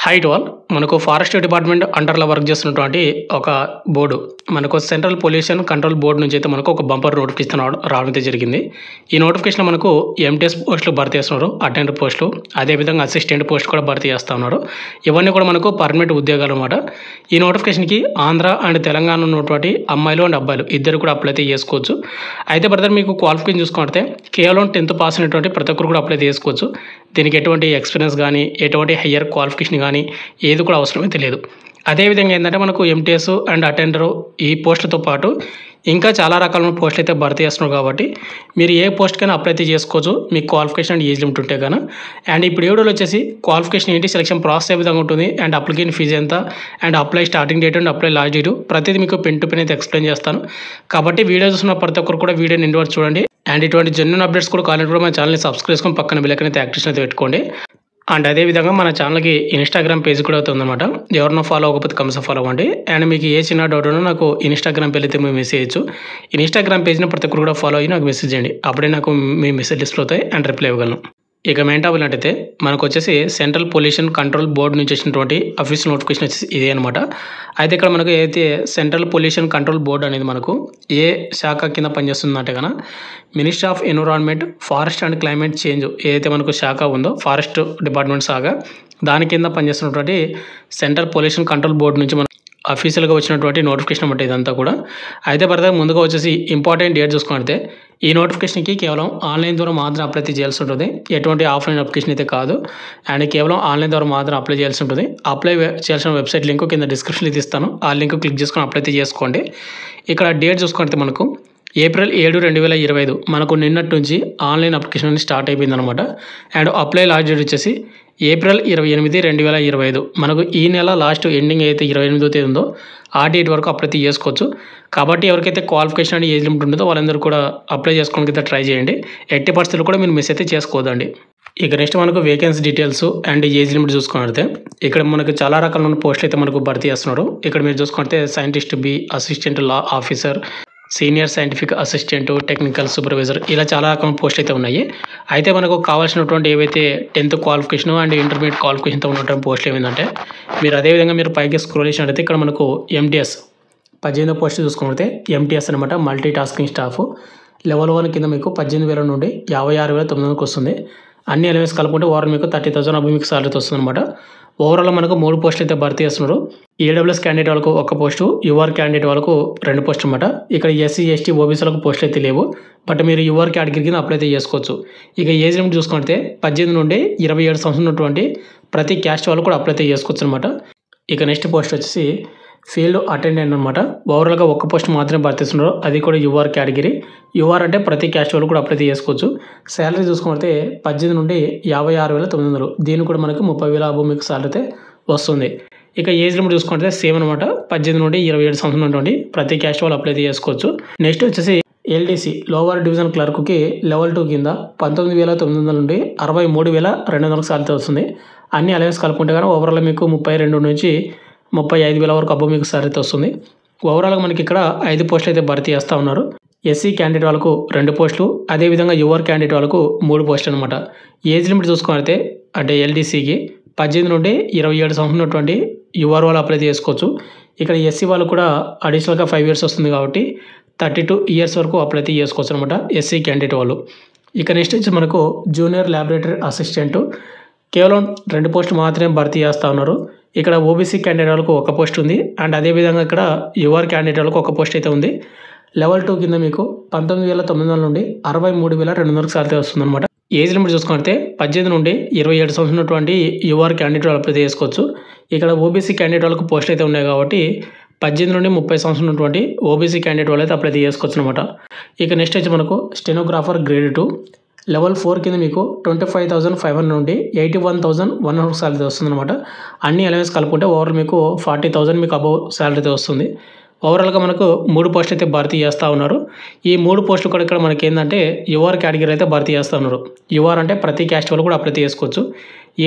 High to all. మనకు forest department అండర్‌లో work చేస్తున్నటువంటి ఒక బోర్డు. మనకు సెంట్రల్ పొల్యూషన్ కంట్రోల్ బోర్డ్ నుంచి అయితే మనకు ఒక బంపర్ నోటిఫికేషన్ రావడం అయితే జరిగింది. ఈ నోటిఫికేషన్‌లో మనకు ఎంటీఎస్ పోస్టులు భర్తీ చేస్తున్నారు. అటెండర్ పోస్టులు, అదేవిధంగా అసిస్టెంట్ పోస్ట్ కూడా భర్తీ చేస్తా ఉన్నారు. ఇవన్నీ కూడా మనకు పర్మనెంట్ ఉద్యోగాలు అన్నమాట. ఈ నోటిఫికేషన్‌కి ఆంధ్ర అండ్ తెలంగాణ ఉన్నటువంటి అమ్మాయిలు అండ్ అబ్బాయిలు ఇద్దరు కూడా అప్లై అయితే చేసుకోవచ్చు. అయితే బ్రదర్ మీకు క్వాలిఫికేషన్ చూసుకుంటే కేవలం 10th పాస్ అయినటువంటి ప్రతి ఒక్కరు కూడా అప్లై చేసుకోవచ్చు. దీనికి ఎటువంటి ఎక్స్‌పీరియన్స్ గానీ, ఎటువంటి హయ్యర్ క్వాలిఫికేషన్ గానీ ఏది కూడా అవసరమైతే లేదు. అదేవిధంగా ఏందంటే మనకు ఎంటీఎస్ అండ్ అటెండరు ఈ పోస్టులతో పాటు ఇంకా చాలా రకాలైన పోస్టులు అయితే భర్తీ చేస్తున్నారు కాబట్టి మీరు ఏ పోస్ట్‌కైనా అప్లై అయితే చేసుకోవచ్చు. మీ క్వాలిఫికేషన్ అండ్ ఏజ్ లిమిట్ ఉంటే గాన. అండ్ ఇప్పుడు ఈ వీడియోలో వచ్చేసి క్వాలిఫికేషన్ ఏంటి, సెలక్షన్ ప్రాసెస్ ఏ విధంగా ఉంటుంది, అండ్ అప్లికేషన్ ఫీజు ఎంత, and apply starting date and apply last date ప్రతిదీ మీకు పెన్ టు పెన్ అయితే ఎక్స్‌ప్లెయిన్ చేస్తాను. కాబట్టి వీడియో చూస్తున్న ప్రతి ఒక్కరు కూడా వీడియోని ఎండ్ వరకు చూడండి. అండ్ ఇటువంటి జెన్యూన్ అప్డేట్స్ కూడా కావాలంటే కూడా మన ఛానల్‌ని సబ్స్క్రైబ్ చేసుకొని పక్కన బెల్ ఐకాన్ అయితే యాక్టివేషన్ అయితే పెట్టుకోండి. అండ్ అదేవిధంగా మన ఛానల్‌కి ఇన్‌స్టాగ్రామ్ పేజ్ కూడా అయితే ఉందన్నమాట. ఎవరైనా ఫాలో అవ్వకపోతే కంపల్సరీ ఫాలో అవ్వండి. అండ్ మీకు ఏ చిన్న డౌట్ ఉన్నా నాకు ఇన్‌స్టాగ్రామ్ పేజ్ అయితే మీరు మెసేజ్ చేయొచ్చు. ఇన్‌స్టాగ్రామ్ పేజ్‌ని ప్రతి ఒక్కరు కూడా ఫాలో అయ్యి నాకు మెసేజ్ చేయండి. అప్పుడే నాకు మీ మెసేజ్ డిస్ప్లే అవుతాయి అండ్ రిప్లై ఇవ్వగలను. ఇక మెయిన్ టాపిక్ ఏంటంటే మనకు వచ్చేసి సెంట్రల్ పొల్యూషన్ కంట్రోల్ బోర్డు నుంచి వచ్చినటువంటి అఫీషియల్ నోటిఫికేషన్ వచ్చేసి ఇదే అనమాట. అయితే ఇక్కడ మనకు ఏదైతే సెంట్రల్ పొల్యూషన్ కంట్రోల్ బోర్డు అనేది మనకు ఏ శాఖ కింద పనిచేస్తుందంటే కనుక ministry of environment, forest and climate change ఏదైతే మనకు శాఖ ఉందో ఫారెస్ట్ డిపార్ట్మెంట్ శాఖ దాని కింద పనిచేస్తున్నటువంటి సెంట్రల్ పొల్యూషన్ కంట్రోల్ బోర్డు నుంచి మనం అఫీషియల్గా వచ్చినటువంటి నోటిఫికేషన్ అన్నమాట ఇదంతా కూడా. అయితే బ్రదర్ ముందుగా వచ్చేసి ఇంపార్టెంట్ డేట్ చూసుకుంటే ఈ నోటిఫికేషన్కి కేవలం ఆన్లైన్ ద్వారా మాత్రం అప్లై చేయాల్సి ఉంటుంది. ఎటువంటి ఆఫ్లైన్ అప్లికేషన్ అయితే కాదు. అండ్ కేవలం ఆన్లైన్ ద్వారా మాత్రం అప్లై చేయాల్సి ఉంటుంది. అప్లై చేయాల్సిన వెబ్సైట్ లింక్ కింద డిస్క్రిప్షన్లో ఇస్తాను. ఆ లింక్ క్లిక్ చేసుకొని అప్లై చేసుకోండి. ఇక్కడ డేట్ చూసుకుంటే మనకు ఏప్రిల్ 7, 2025 మనకు నిన్నటి నుంచి ఆన్లైన్ అప్లికేషన్ అనేది స్టార్ట్ అయిపోయింది అనమాట. అండ్ అప్లై లాస్ట్ డేట్ వచ్చేసి ఏప్రిల్ 28, 2025 మనకు ఈ నెల లాస్ట్ ఎండింగ్ అయితే 28వ తేదీ ఉందో ఆ డేట్ వరకు అప్లై చేసుకోవచ్చు. కాబట్టి ఎవరికైతే క్వాలిఫికేషన్ అండ్ ఏజ్ లిమిట్ ఉంటుందో వాళ్ళందరూ కూడా అప్లై చేసుకోవడానికి అయితే ట్రై చేయండి. ఎట్టి పరిస్థితుల్లో కూడా మీరు మిస్ అయితే చేసుకోవద్దండి. ఇక నెక్స్ట్ మనకు vacancy details and age limit చూసుకుంటే ఇక్కడ మనకు చాలా రకాల పోస్టులు అయితే మనకు భర్తీ చేస్తున్నారు. ఇక్కడ మీరు చూసుకుంటే scientist B, assistant law officer, senior scientific assistant, technical supervisor ఇలా చాలా రకాల పోస్టులు అయితే ఉన్నాయి. అయితే మనకు కావాల్సినటువంటి ఏవైతే 10th క్వాలిఫికేషన్ అండ్ ఇంటర్మీడియట్ క్వాలిఫికేషన్తో ఉన్నటువంటి పోస్టులు ఏమిటంటే మీరు అదేవిధంగా మీరు పైకి స్క్రోల్ చేసినట్టయితే ఇక్కడ మనకు ఎంటీఎస్ 18వ పోస్ట్ చూసుకుంటే ఎంటీఎస్ అనమాట, మల్టీ టాస్కింగ్ స్టాఫ్ లెవెల్ 1 కింద మీకు 18,000 నుండి 56,900 వస్తుంది. అన్ని ఎలిమెంట్స్ కలుపుకుంటే ఓవరాల్ మీకు 30,000 అప్పుడు మీకు సాలరీ వస్తుంది అనమాట. ఓవరాల్ మనకు 3 పోస్టులు అయితే భర్తీ చేస్తున్నారు. ఈడబ్ల్యూఎస్ క్యాండిడేట్ వాళ్ళకు 1 పోస్టు, యూఆర్ క్యాండిడేట్ వాళ్ళకు 2 పోస్టులు అనమాట. ఇక్కడ ఎస్సీ, ఎస్టీ, ఓబీసీలకు పోస్టులు అయితే లేవు. బట్ మీరు యూఆర్ కేటగిరీ కింద అప్లై అయితే చేసుకోవచ్చు. ఇక ఏజ్ లిమిట్ చూసుకుంటే 18 నుండి 27 సంవత్సరం ఉన్నటువంటి ప్రతి క్యాస్ట్ వాళ్ళు కూడా అప్లై అయితే చేసుకోవచ్చు అనమాట. ఇక నెక్స్ట్ పోస్ట్ వచ్చేసి ఫీల్డ్ అటెండెంట్ అనమాట. ఓవరాల్గా 1 పోస్ట్ మాత్రమే భర్తీ చేస్తున్నారు. అది కూడా యూఆర్ కేటగిరీ. యూఆర్ అంటే ప్రతి క్యాస్ట్ వాళ్ళు కూడా అప్లై చేసుకోవచ్చు. శాలరీ చూసుకుంటే 18 నుండి 56,900 దీనికి కూడా మనకు 30,000 అబో మీకు శాలరీ అయితే వస్తుంది. ఇక ఏజ్ లిమిట్ చూసుకుంటే సేమ్ అనమాట. 18 నుండి 27 సంవత్సరం ఉన్నటువంటి ప్రతి క్యాస్ట్ వాళ్ళు అప్లై చేసుకోవచ్చు. నెక్స్ట్ వచ్చేసి ఎల్డీసీ లోవర్ డివిజన్ క్లర్క్కి లెవెల్ 2 కింద 19,900 నుండి 63,200 శాలరీ వస్తుంది. అన్ని అలవెన్స్ కలుపుకుంటే కానీ ఓవరాల్ మీకు 32 నుంచి 35,000 వరకు అబ్బో మీకు శాలరీ వస్తుంది. ఓవరాల్గా మనకి ఇక్కడ 5 పోస్టులు అయితే భర్తీ చేస్తూ ఉన్నారు. ఎస్సీ క్యాండిడేట్ వాళ్ళకు 2 పోస్టులు, అదేవిధంగా యూఆర్ క్యాండిడేట్ వాళ్ళకు 3 పోస్టులు అనమాట. ఏజ్ లిమిట్ చూసుకుంటే అంటే ఎల్డీసీకి 18 నుండి 27 సంవత్సరం ఉన్నటువంటి యూఆర్ వాళ్ళు అప్లై చేసుకోవచ్చు. ఇక్కడ ఎస్సీ వాళ్ళు కూడా అడిషనల్గా 5 ఇయర్స్ వస్తుంది కాబట్టి 32 ఇయర్స్ వరకు అప్లై చేసుకోవచ్చు అనమాట ఎస్సీ క్యాండిడేట్ వాళ్ళు. ఇక నెక్స్ట్ వచ్చి మనకు జూనియర్ ల్యాబొరేటరీ అసిస్టెంట్ కేవలం 2 పోస్టులు మాత్రమే భర్తీ చేస్తూ ఉన్నారు. ఇక్కడ ఓబీసీ క్యాండిడేట్ వాళ్ళకు 1 పోస్ట్ ఉంది. అండ్ అదేవిధంగా ఇక్కడ యూఆర్ క్యాండిడేట్ వాళ్ళకు 1 పోస్ట్ అయితే ఉంది. లెవెల్ 2 కింద మీకు 19,900 నుండి 63,200 శాలరీ వస్తుంది అనమాట. ఏజ్ లిమిట్ చూసుకుంటే 18 నుండి 27 సంవత్సరం ఉన్నటువంటి యూఆర్ క్యాండిడేట్ వాళ్ళు అప్లై చేసుకోవచ్చు. ఇక్కడ ఓబీసీ క్యాండిడేట్ వాళ్ళకు పోస్ట్ అయితే ఉన్నాయి కాబట్టి 18 నుండి 30 సంవత్సరం ఉన్నటువంటి ఓబీసీ క్యాండిడేట్ వాళ్ళు అయితే అప్లై చేసుకోవచ్చు అనమాట. ఇక నెక్స్ట్ వచ్చి మనకు స్టెనోగ్రాఫర్ గ్రేడ్ 2 లెవెల్ 4 కింద మీకు 25,500 నుండి 81,100 శాలరీ వస్తుంది అనమాట. అన్ని అలవెన్స్ కలుపుకుంటే ఓవరాల్ మీకు 40,000 మీకు అబౌవ్ శాలరీ అయితే వస్తుంది. ఓవరాల్గా మనకు 3 పోస్టులు అయితే భర్తీ చేస్తూ ఉన్నారు. ఈ 3 పోస్టులు కూడా ఇక్కడ మనకి ఏంటంటే యూఆర్ కేటగిరీ అయితే భర్తీ చేస్తూ ఉన్నారు. యూఆర్ అంటే ప్రతి క్యాస్ట్ వాళ్ళు కూడా అప్లై చేసుకోవచ్చు.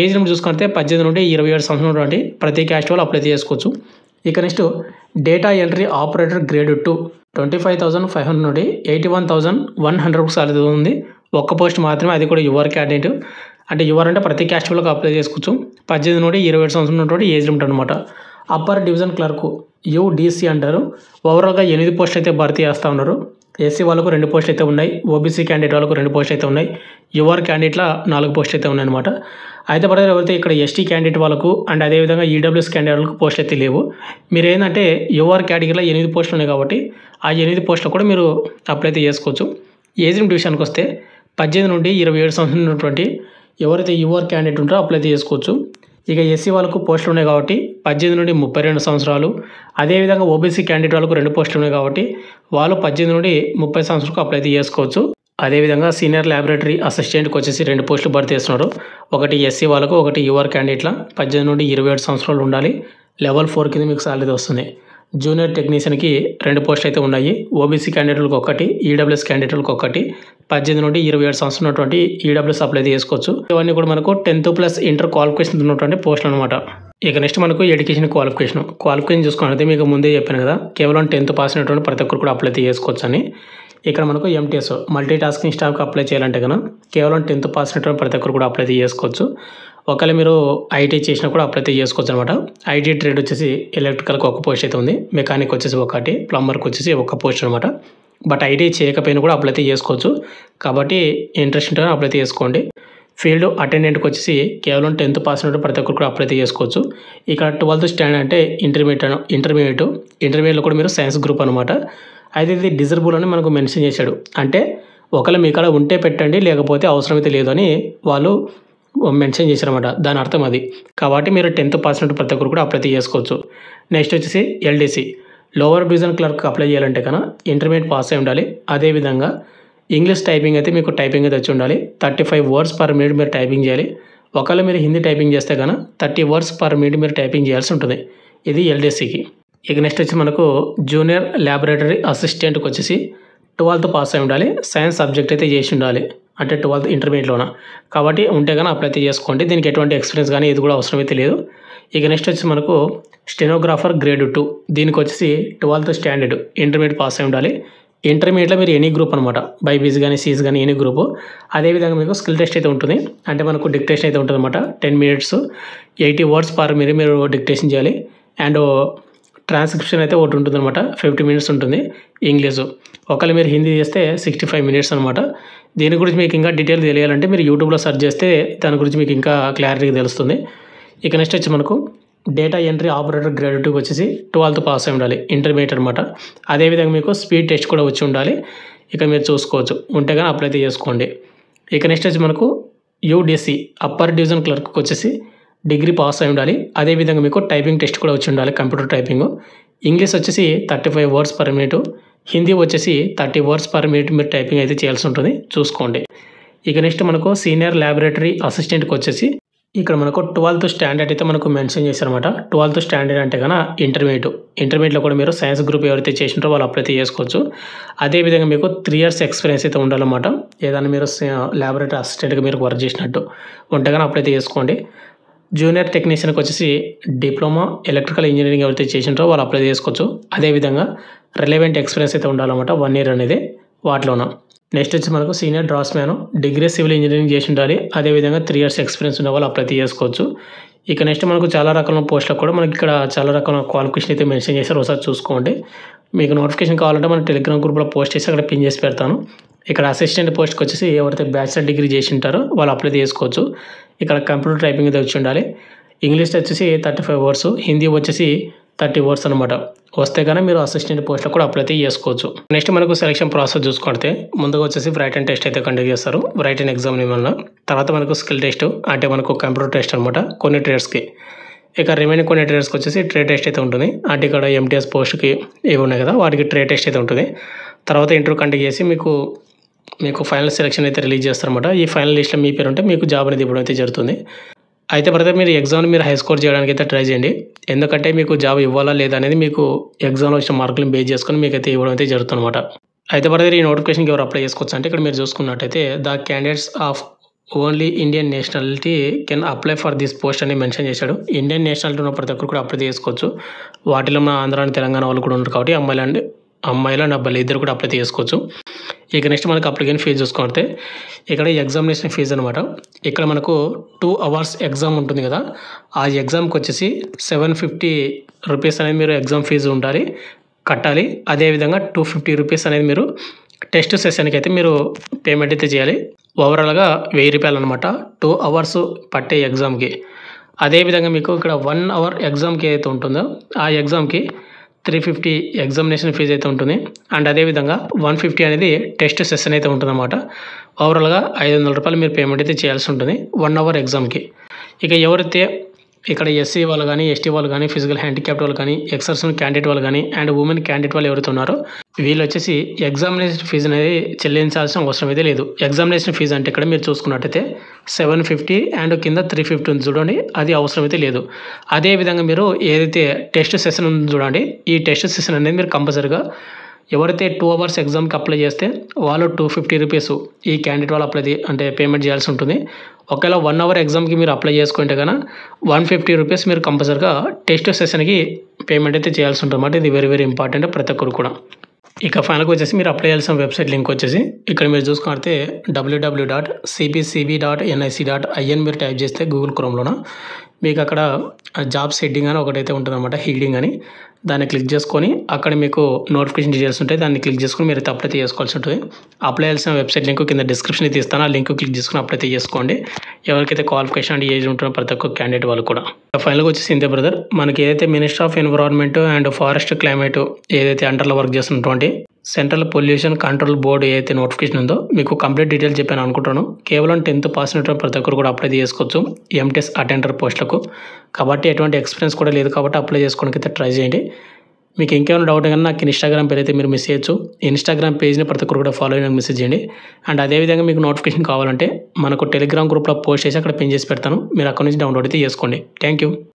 ఏజ్ లిమిట్ చూసుకుంటే 18 నుండి 27 సంవత్సరం ఉన్నటువంటి ప్రతి క్యాస్ట్ వాళ్ళు అప్లై చేసుకోవచ్చు. ఇక next data entry operator grade 2 25,500 నుండి 81,100 శాలరీ ఉంది. 1 పోస్ట్ మాత్రమే, అది కూడా యూఆర్ క్యాండిడేట్. అంటే యువర్ అంటే ప్రతి క్యాస్ట్ వాళ్ళకి అప్లై చేసుకోవచ్చు. 18 నుండి 27 సంవత్సరం ఉన్నటువంటి ఏజ్ లిమిట్ అనమాట. అప్పర్ డివిజన్ క్లర్క్ యూడీసీ అంటారు. ఓవరాల్గా 8 పోస్టులు అయితే భర్తీ చేస్తూ ఉన్నారు. ఎస్సీ వాళ్ళకు 2 పోస్టులు అయితే ఉన్నాయి. ఓబీసీ క్యాండిడేట్ వాళ్ళకు 2 పోస్టులు అయితే ఉన్నాయి. యువర్ క్యాండిడేట్ల 4 పోస్టులు అయితే ఉన్నాయన్నమాట. అయితే బ్రదర్ ఎవరైతే ఇక్కడ ఎస్టీ క్యాండిడేట్ వాళ్ళకు అండ్ అదేవిధంగా ఈడబ్ల్యూఎస్ క్యాండిడేట్ వాళ్ళకు పోస్టులు అయితే లేవు. మీరు ఏంటంటే యువర్ కేటగిరీలో 8 పోస్టులు ఉన్నాయి కాబట్టి ఆ 8 పోస్టులు కూడా మీరు అప్లై అయితే చేసుకోవచ్చు. ఏజ్ లిమిట్ విషయానికి వస్తే 18 నుండి 27 సంవత్సరాలు ఉన్నటువంటి ఎవరైతే యువర్ క్యాండిడేట్ ఉంటారో అప్లై అయితే చేసుకోవచ్చు. ఇక ఎస్సీ వాళ్ళకు పోస్టులు ఉన్నాయి కాబట్టి 18 నుండి 32 సంవత్సరాలు, అదేవిధంగా ఓబీసీ క్యాండిడేట్ వాళ్ళకు 2 పోస్టులు ఉన్నాయి కాబట్టి వాళ్ళు 18 నుండి 30 సంవత్సరాలకు అప్లై అయితే చేసుకోవచ్చు. అదేవిధంగా సీనియర్ ల్యాబొరేటరీ అసిస్టెంట్కి వచ్చేసి 2 పోస్టులు భర్తీ చేస్తున్నారు. ఒకటి ఎస్సీ వాళ్ళకు, ఒకటి యువర్ క్యాండిడేట్ల 18 నుండి 27 సంవత్సరాలు ఉండాలి. లెవెల్ 4 కింద మీకు సాలరీ వస్తుంది. జూనియర్ టెక్నీషియన్కి 2 పోస్టులు అయితే ఉన్నాయి. ఓబీసీ క్యాండిడేట్లకు ఒకటి, ఈడబ్ల్యూఎస్ క్యాండిడేట్లకు ఒకటి. 18 నుండి 27 సంవత్సరం ఉన్నటువంటి ఈడబ్ల్యూఎస్ అప్లై చేసుకోవచ్చు. ఇవన్నీ కూడా మనకు 10th ప్లస్ ఇంటర్ క్వాలిఫికేషన్ ఉన్నటువంటి పోస్టులు అనమాట. ఇక నెక్స్ట్ మనకు ఎడ్యుకేషన్ క్వాలిఫికేషన్ చూసుకున్నట్లయితే మీకు ముందే చెప్పాను కదా, కేవలం 10th పాస్ అయినటువంటి ప్రతి ఒక్కరు కూడా అప్లై చేసుకోవచ్చు అని. ఇక్కడ మనకు ఎంటీఎస్ మల్టీ టాస్కింగ్ స్టాఫ్కి అప్లై చేయాలంటే కనుక కేవలం 10th పాస్ అయినటువంటి ప్రతి ఒక్కరు కూడా అప్లై చేసుకోవచ్చు. ఒకవేళ మీరు ఐటీ చేసినా కూడా అప్లై చేసుకోవచ్చు అనమాట. ఐటీ ట్రేడ్ వచ్చేసి ఎలక్ట్రికల్కి ఒక పోస్ట్ అయితే ఉంది, మెకానిక్ వచ్చేసి ఒకటి, ప్లంబర్కి వచ్చేసి ఒక పోస్ట్ అనమాట. బట్ ఐటీ చేయకపోయినా కూడా అప్లై చేసుకోవచ్చు. కాబట్టి ఇంట్రెస్ట్ ఉంటే అప్లై చేసుకోండి. ఫీల్డ్ అటెండెంట్కి వచ్చేసి కేవలం 10th పాస్ అయినటువంటి ప్రతి ఒక్కరు కూడా అప్లై చేసుకోవచ్చు. ఇక్కడ 12th స్టాండర్డ్ అంటే ఇంటర్మీడియట్లో కూడా మీరు సైన్స్ గ్రూప్ అనమాట. అయితే ఇది డిజర్బుల్ అని మనకు మెన్షన్ చేశాడు. అంటే ఒకవేళ మీ కాడ ఉంటే పెట్టండి, లేకపోతే అవసరమైతే లేదు అని వాళ్ళు మెన్షన్ చేశారన్నమాట. దాని అర్థం అది. కాబట్టి మీరు 10th పాస్ అయినటువంటి ప్రతి ఒక్కరు కూడా అప్లై చేసుకోవచ్చు. నెక్స్ట్ వచ్చేసి LDC lower division clerk apply చేయాలంటే కన్నా ఇంటర్మీడియట్ పాస్ అయి ఉండాలి. అదేవిధంగా ఇంగ్లీష్ టైపింగ్ అయితే మీకు టైపింగ్ అయితే వచ్చి ఉండాలి. 35 words per minute మీరు టైపింగ్ చేయాలి. ఒకవేళ మీరు హిందీ టైపింగ్ చేస్తే కన్నా 30 words per minute మీరు టైపింగ్ చేయాల్సి ఉంటుంది. ఇది ఎల్డీసీకి. ఇక నెక్స్ట్ వచ్చి మనకు జూనియర్ ల్యాబొరేటరీ అసిస్టెంట్కి వచ్చేసి 12th పాస్ అయి ఉండాలి. సైన్స్ సబ్జెక్ట్ అయితే చేసి ఉండాలి, అంటే 12th ఇంటర్మీడియట్లోన. కాబట్టి ఉంటే కానీ అప్లై చేసుకోండి. దీనికి ఎటువంటి ఎక్స్పీరియన్స్ కానీ ఇది కూడా అవసరమైతే లేదు. ఇక నెక్స్ట్ వచ్చి మనకు స్టెనోగ్రాఫర్ గ్రేడ్ 2 దీనికి వచ్చేసి 12th స్టాండర్డ్ ఇంటర్మీడియట్ పాస్ అయి ఉండాలి. ఇంటర్మీడియట్లో మీరు ఎనీ గ్రూప్ అనమాట, బైపీసీ కానీ సీస్ కానీ ఎనీ గ్రూపు. అదేవిధంగా మీకు స్కిల్ టెస్ట్ అయితే ఉంటుంది. అంటే మనకు డిక్టేషన్ అయితే ఉంటుంది అనమాట. 10 minutes 80 words per minute మీరు డిక్టేషన్ చేయాలి. అండ్ ట్రాన్స్క్రిప్షన్ అయితే ఒకటి ఉంటుంది అనమాట, 50 minutes ఉంటుంది ఇంగ్లీషు. ఒకవేళ మీరు హిందీ చేస్తే 65 minutes అనమాట. దీని గురించి మీకు ఇంకా డీటెయిల్ తెలియాలంటే మీరు యూట్యూబ్లో సెర్చ్ చేస్తే దాని గురించి మీకు ఇంకా క్లారిటీగా తెలుస్తుంది. ఇక నెక్స్ట్ వచ్చి మనకు డేటా ఎంట్రీ ఆపరేటర్ గ్రేడ్ 2కి వచ్చేసి 12th పాస్ అయి ఉండాలి, ఇంటర్మీడియట్ అనమాట. అదేవిధంగా మీకు స్పీడ్ టెస్ట్ కూడా వచ్చి ఉండాలి. ఇక మీరు చూసుకోవచ్చు, ఉంటే కానీ అప్లై చేసుకోండి. ఇక నెక్స్ట్ వచ్చి మనకు యూడీసీ అప్పర్ డివిజన్ క్లర్క్కి వచ్చేసి డిగ్రీ పాస్ అయి ఉండాలి. అదేవిధంగా మీకు టైపింగ్ టెస్ట్ కూడా వచ్చి ఉండాలి, కంప్యూటర్ టైపింగ్. ఇంగ్లీష్ వచ్చేసి 35 words per minute, హిందీ వచ్చేసి 30 words per minute మీరు టైపింగ్ అయితే చేయాల్సి ఉంటుంది, చూసుకోండి. ఇక నెక్స్ట్ మనకు సీనియర్ ల్యాబొరేటరీ అసిస్టెంట్కి వచ్చేసి ఇక్కడ మనకు 12th స్టాండర్డ్ అయితే మనకు మెన్షన్ చేశారన్నమాట. 12th స్టాండర్డ్ అంటే కన్నా ఇంటర్మీడియట్లో కూడా మీరు సైన్స్ గ్రూప్ ఎవరైతే చేసినారో వాళ్ళు అప్లై చేసుకోవచ్చు. అదేవిధంగా మీకు 3 years ఎక్స్పీరియన్స్ అయితే ఉండాలన్నమాట. ఏదైనా మీరు ల్యాబొరేటరీ అసిస్టెంట్గా మీరు వర్క్ చేసినట్టు ఉంటే కానీ అప్లై చేసుకోండి. జూనియర్ టెక్నీషియన్కి వచ్చేసి డిప్లొమా ఎలక్ట్రికల్ ఇంజనీరింగ్ ఎవరైతే చేసినారో వాళ్ళు అప్లై చేసుకోవచ్చు. అదేవిధంగా రిలవెంట్ ఎక్స్పీరియన్స్ అయితే ఉండాలన్నమాట, 1 year అనేది వాటిలోన. నెక్స్ట్ వచ్చి మనకు senior draughtsman degree civil engineering చేసి ఉండాలి. అదేవిధంగా 3 years ఎక్స్పీరియన్స్ ఉన్న వాళ్ళు అప్లై చేసుకోవచ్చు. ఇక నెక్స్ట్ మనకు చాలా రకాల పోస్టులకు కూడా మనకి ఇక్కడ చాలా రకాల క్వాలిఫికేషన్ అయితే మెన్షన్ చేశారు, ఒకసారి చూసుకోండి. మీకు నోటిఫికేషన్ కావాలంటే మన టెలిగ్రామ్ గ్రూప్లో పోస్ట్ చేసి అక్కడ పిన్ చేసి పెడతాను. ఇక్కడ అసిస్టెంట్ పోస్ట్కి వచ్చేసి ఎవరైతే బ్యాచిలర్ డిగ్రీ చేసి ఉంటారో వాళ్ళు అప్లై చేసుకోవచ్చు. ఇక్కడ కంప్యూటర్ టైపింగ్ అయితే వచ్చి ఉండాలి. ఇంగ్లీష్ వచ్చేసి 35 words, హిందీ వచ్చేసి 30 words అనమాట. వస్తే కానీ మీరు అసిస్టెంట్ పోస్ట్లో కూడా అప్లై చేసుకోవచ్చు. నెక్స్ట్ మనకు సెలక్షన్ ప్రాసెస్ చూసుకుంటే ముందుగా వచ్చేసి రైట్ టెస్ట్ అయితే కండక్ట్ చేస్తారు, రైట్ ఎగ్జామ్ వల్ల. తర్వాత మనకు స్కిల్ టెస్ట్ అంటే మనకు కంప్యూటర్ టెస్ట్ అనమాట కొన్ని ట్రేడ్స్కి. ఇక రిమైనింగ్ కొన్ని ట్రేడ్స్కి వచ్చేసి ట్రేడ్ టెస్ట్ అయితే ఉంటుంది. అంటే ఇక్కడ ఎంటీఎస్ పోస్ట్కి ఏవి ఉన్నాయి కదా వాటికి ట్రేడ్ టెస్ట్ అయితే ఉంటుంది. తర్వాత ఇంటర్వ్యూ కండక్ట్ చేసి మీకు ఫైనల్ సెలక్షన్ అయితే రిలీజ్ చేస్తారన్నమాట. ఈ ఫైనల్ లిస్ట్లో మీ పేరు ఉంటే మీకు జాబ్ అనేది ఇవ్వడం అయితే జరుగుతుంది. అయితే బ్రదర్ మీరు ఎగ్జామ్ని మీరు హై స్కోర్ చేయడానికి అయితే ట్రై చేయండి. ఎందుకంటే మీకు జాబ్ ఇవ్వాలా లేదా అనేది మీకు ఎగ్జామ్లో వచ్చిన మార్కులను బేస్ చేసుకొని మీకు అయితే ఇవ్వడం అయితే జరుగుతుంది అనమాట. అయితే బ్రదర్ ఈ నోటిఫికేషన్కి ఎవరు అప్లై చేసుకోవచ్చు అంటే ఇక్కడ మీరు చూసుకున్నట్టయితే the candidates of only Indian nationality can apply for this post అని మెన్షన్ చేశాడు. ఇండియన్ నేషనాలిటీ ఉన్న ప్రతి ఒక్కరు కూడా అప్లై చేసుకోవచ్చు. వాటిలో మన ఆంధ్ర తెలంగాణ వాళ్ళు కూడా ఉన్నారు కాబట్టి అమ్మాయిలు అండ్ అబ్బాయిలు ఇద్దరు కూడా అప్లై చేసుకోవచ్చు. ఇక నెక్స్ట్ మనకు అప్లికేషన్ ఫీజు చూసుకుంటే ఇక్కడ ఎగ్జామినేషన్ ఫీజు అనమాట. ఇక్కడ మనకు 2 అవర్స్ ఎగ్జామ్ ఉంటుంది కదా, ఆ ఎగ్జామ్కి వచ్చేసి 750 రూపీస్ అనేది మీరు ఎగ్జామ్ ఫీజు కట్టాలి. అదేవిధంగా 250 రూపీస్ అనేది మీరు టెస్ట్ సెషన్కి అయితే మీరు పేమెంట్ అయితే చేయాలి. ఓవరాల్గా 1000 రూపాయలు అనమాట 2 అవర్స్ పట్టే ఎగ్జామ్కి. అదేవిధంగా మీకు ఇక్కడ 1 అవర్ ఎగ్జామ్కి ఏదైతే ఉంటుందో ఆ ఎగ్జామ్కి 350 ఎగ్జామినేషన్ ఫీజు అయితే ఉంటుంది. అండ్ అదేవిధంగా 150 అనేది టెస్ట్ సెషన్ అయితే ఉంటుందన్నమాట. ఓవరాల్గా 500 రూపాయలు మీరు పేమెంట్ అయితే చేయాల్సి ఉంటుంది 1 అవర్ ఎగ్జామ్కి. ఇక ఎవరైతే ఇక్కడ ఎస్సీ వాళ్ళు కానీ, ఎస్టీ వాళ్ళు కానీ, ఫిజికల్ హ్యాండిక్యాప్డ్ వాళ్ళు కానీ, ఎక్సర్సన్ క్యాండిడేట్ వాళ్ళు కానీ అండ్ ఉమెన్ క్యాండిడేట్ వాళ్ళు ఎవరైతే ఉన్నారో వీళ్ళు వచ్చేసి ఎగ్జామినేషన్ ఫీజు అనేది చెల్లించాల్సిన అవసరం అయితే లేదు. ఎగ్జామినేషన్ ఫీజు అంటే ఇక్కడ మీరు చూసుకున్నట్టయితే 750 అండ్ కింద 350 ఉంది చూడండి, అది అవసరం అయితే లేదు. అదేవిధంగా మీరు ఏదైతే టెస్ట్ సెషన్ ఉంది చూడండి, ఈ టెస్ట్ సెషన్ అనేది మీరు కంపల్సరీగా ఎవరైతే 2 అవర్స్ ఎగ్జామ్కి అప్లై చేస్తే వాళ్ళు 250 రూపీస్ ఈ క్యాండిడేట్ వాళ్ళు అంటే పేమెంట్ చేయాల్సి ఉంటుంది. ఒకవేళ 1 అవర్ ఎగ్జామ్కి మీరు అప్లై చేసుకుంటే కనుక 150 రూపీస్ మీరు కంపల్సరీగా టెస్ట్ సెషన్కి పేమెంట్ అయితే చేయాల్సి ఉంటుంది అన్నమాట. ఇది వెరీ వెరీ ఇంపార్టెంట్ ప్రతి ఒక్కరు కూడా. ఇక ఫైనల్గా వచ్చేసి మీరు అప్లై చేయాల్సిన వెబ్సైట్ లింక్ వచ్చేసి ఇక్కడ మీరు చూసుకుంటే www.cbcb.nic.in మీరు టైప్ చేస్తే గూగుల్ క్రోమ్లోన మీకు అక్కడ జాబ్స్ హెడ్డింగ్ అని ఒకటైతే ఉంటుందన్నమాట, హెడ్డింగ్ అని. దాన్ని క్లిక్ చేసుకొని అక్కడ మీకు నోటిఫికేషన్ డీటెయిల్స్ ఉంటాయి, దాన్ని క్లిక్ చేసుకొని మీరు అప్లై చేసుకోవాల్సి ఉంటుంది. అప్లై చేయాల్సిన వెబ్సైట్ లింక్ కింద డిస్క్రిప్షన్ అయితే ఇస్తాను, ఆ లింక్ క్లిక్ చేసుకొని అప్లై చేసుకోండి. ఎవరికైతే క్వాలిఫికేషన్ అండ్ ఏజ్ ఉంటుందో ప్రతి ఒక్క క్యాండిడేట్ వాళ్ళు కూడా. ఫైనల్గా వచ్చేసి ఇంతే బ్రదర్, మనకి ఏదైతే minister of environment and forest climate ఏదైతే అండర్లో వర్క్ చేస్తున్నటువంటి సెంట్రల్ పొల్యూషన్ కంట్రోల్ బోర్డు ఏదైతే నోటిఫికేషన్ ఉందో మీకు కంప్లీట్ డీటెయిల్స్ చెప్పాను అనుకుంటాను. కేవలం 10th పాస్ అయినటువంటి ప్రతి ఒక్కరు కూడా అప్లై చేసుకోవచ్చు ఎంటెస్ అటెండర్ పోస్టులకు. కాబట్టి ఎటువంటి ఎక్స్పీరియన్స్ కూడా లేదు కాబట్టి అప్లై చేసుకోవడానికి అయితే ట్రై చేయండి. మీకు ఇంకేమైనా డౌట్ కానీ నాకు ఇన్స్టాగ్రామ్ పేరు అయితే మీరు మెసేజ్ చేయొచ్చు. ఇన్స్టాగ్రామ్ పేజ్ని ప్రతి ఒక్కరు కూడా ఫాలో అయ్యి నాకు మెసేజ్ చేయండి. అండ్ అదేవిధంగా మీకు నోటిఫికేషన్ కావాలంటే మనకు టెలిగ్రామ్ గ్రూప్లో పోస్ట్ చేసి అక్కడ పిన్ చేసి పెడతాను, మీరు అక్కడ నుంచి డౌన్లోడ్ అయితే చేసుకోండి. Thank you.